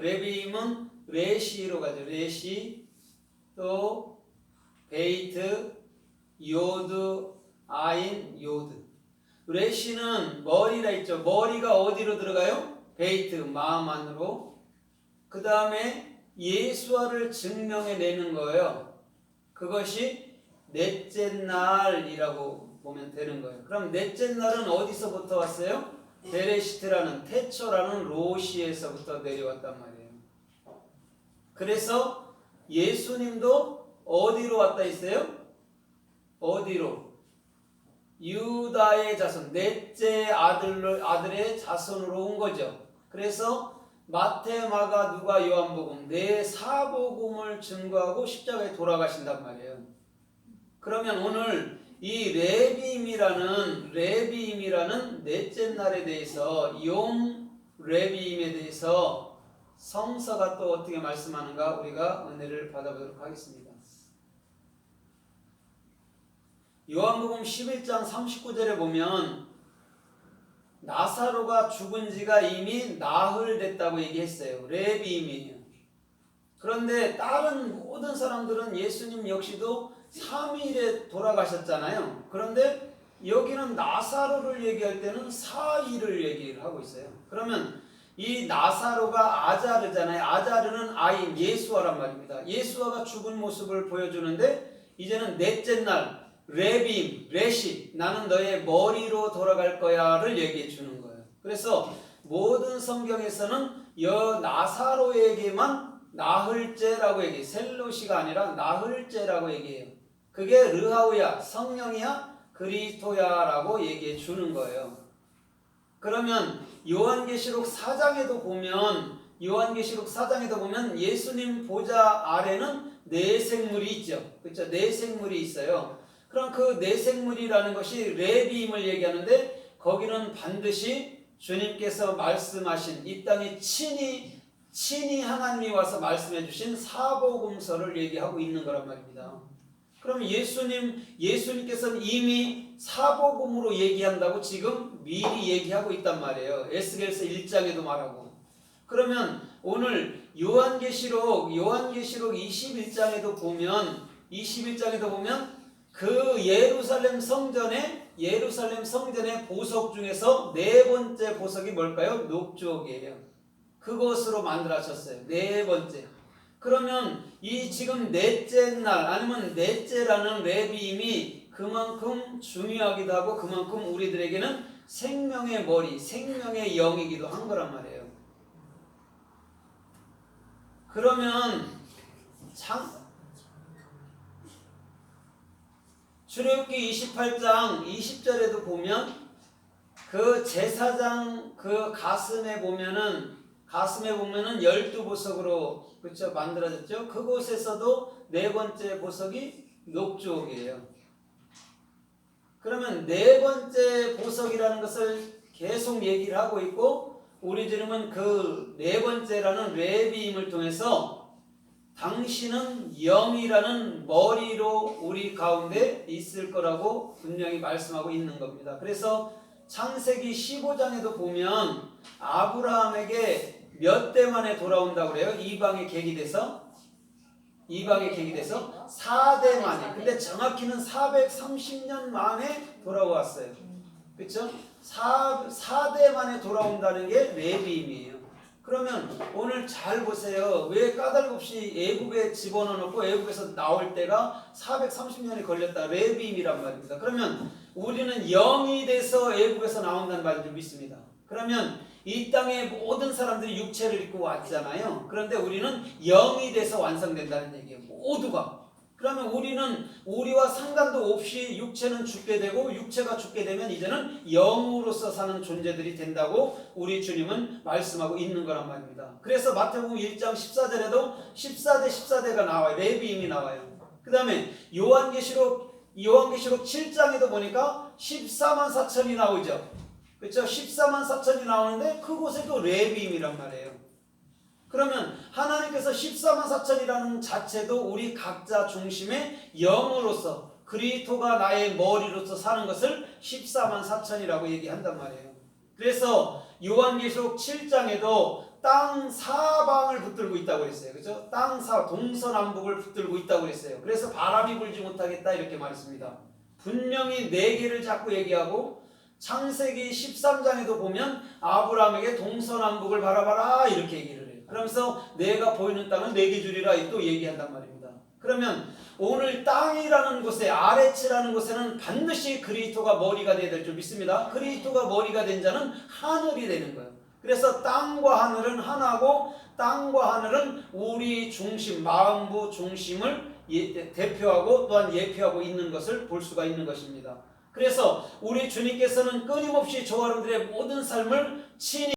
레비임은 레시로 가죠. 레시, 또 베이트, 요드, 아인, 요드. 레시는 머리라 있죠. 머리가 어디로 들어가요? 베이트, 마음 안으로. 그 다음에 예수화를 증명해내는 거예요. 그것이 넷째 날이라고 보면 되는 거예요. 그럼 넷째 날은 어디서부터 왔어요? 베레시트라는 태초라는 로시에서부터 내려왔단 말이에요. 그래서 예수님도 어디로 왔다 했어요? 어디로? 유다의 자손, 넷째 아들의 자손으로 온 거죠. 그래서 마태, 마가, 누가, 요한복음 네 사복음을 증거하고 십자가에 돌아가신단 말이에요. 그러면 오늘 이 레비임이라는 넷째 날에 대해서 용 레비임에 대해서 성서가 또 어떻게 말씀하는가 우리가 은혜를 받아보도록 하겠습니다. 요한복음 11장 39절에 보면 나사로가 죽은 지가 이미 나흘 됐다고 얘기했어요. 레비임이에요. 그런데 다른 모든 사람들은 예수님 역시도 3일에 돌아가셨잖아요. 그런데 여기는 나사로를 얘기할 때는 4일을 얘기를 하고 있어요. 그러면 이 나사로가 아자르잖아요. 아자르는 아인 예수아란 말입니다. 예수아가 죽은 모습을 보여주는데 이제는 넷째 날 레빔, 레시, 나는 너의 머리로 돌아갈 거야를 얘기해 주는 거예요. 그래서 모든 성경에서는 나사로에게만 나흘째라고 얘기해요. 셀로시가 아니라 나흘째라고 얘기해요. 그게 르하우야, 성령이야, 그리스도야라고 얘기해 주는 거예요. 그러면 요한계시록 4장에도 보면 예수님 보좌 아래는 네 생물이 있죠. 그렇죠? 네 생물이 있어요. 그럼 그 네 생물이라는 것이 레비임을 얘기하는데 거기는 반드시 주님께서 말씀하신 이 땅에 친히 하나님이 와서 말씀해 주신 사복음서를 얘기하고 있는 거란 말입니다. 그럼 예수님께서는 이미 사복음으로 얘기한다고 지금 미리 얘기하고 있단 말이에요. 에스겔서 1장에도 말하고. 그러면 오늘 요한계시록 21장에도 보면 그 예루살렘 성전의 보석 중에서 네 번째 보석이 뭘까요? 녹주옥이에요. 그것으로 만들어졌어요. 네 번째. 그러면 이 지금 넷째 날 아니면 넷째라는 레비임이 그만큼 중요하기도 하고 그만큼 우리들에게는 생명의 머리, 생명의 영이기도 한 거란 말이에요. 그러면 출애굽기 28장 20절에도 보면 그 제사장 그 가슴에 보면은 12보석으로 그렇죠 만들어졌죠. 그곳에서도 네 번째 보석이 녹주옥이에요. 그러면 네 번째 보석이라는 것을 계속 얘기를 하고 있고 우리 주님은 그 네 번째라는 레비임을 통해서 당신은 영이라는 머리로 우리 가운데 있을 거라고 분명히 말씀하고 있는 겁니다. 그래서 창세기 15장에도 보면 아브라함에게 몇 대 만에 돌아온다고 그래요? 이방의 객이 돼서 4대 만에. 근데 정확히는 430년 만에 돌아왔어요. 그렇죠? 4대 만에 돌아온다는 게 레비임이에요. 그러면 오늘 잘 보세요. 왜 까닭없이 애굽에 집어넣고 애굽에서 나올 때가 430년이 걸렸다. 레비임이란 말입니다. 그러면 우리는 영이 돼서 애굽에서 나온다는 말을 믿습니다. 그러면 이 땅의 모든 사람들이 육체를 입고 왔잖아요. 그런데 우리는 영이 돼서 완성된다는 얘기예요. 모두가. 그러면 우리는 우리와 상관도 없이 육체는 죽게 되고 육체가 죽게 되면 이제는 영으로서 사는 존재들이 된다고 우리 주님은 말씀하고 있는 거란 말입니다. 그래서 마태복음 1장 14절에도 14대가 나와요. 레비임이 나와요. 그 다음에 요한계시록 7장에도 보니까 14만 4천이 나오죠. 그렇죠? 14만 4천이 나오는데 그곳에도 레비임이란 말이에요. 그러면 하나님께서 14만 4천이라는 자체도 우리 각자 중심의 영으로서 그리스도가 나의 머리로서 사는 것을 14만 4천이라고 얘기한단 말이에요. 그래서 요한계시록 7장에도 땅 사방을 붙들고 있다고 했어요. 그죠? 땅사 동서남북을 붙들고 있다고 했어요. 그래서 바람이 불지 못하겠다 이렇게 말했습니다. 분명히 네 개를 자꾸 얘기하고 창세기 13장에도 보면 아브라함에게 동서남북을 바라봐라 이렇게 얘기를 해요. 그러면서 내가 보이는 땅은 네 개 주리라 또 얘기한단 말입니다. 그러면 오늘 땅이라는 곳에 아레츠라는 곳에는 반드시 그리스도가 머리가 되어야 될 줄 믿습니다. 그리스도가 머리가 된 자는 하늘이 되는 거예요. 그래서 땅과 하늘은 하나고 땅과 하늘은 우리 중심, 마음부 중심을 대표하고 또한 예표하고 있는 것을 볼 수가 있는 것입니다. 그래서 우리 주님께서는 끊임없이 저와 여러분들의 모든 삶을 친히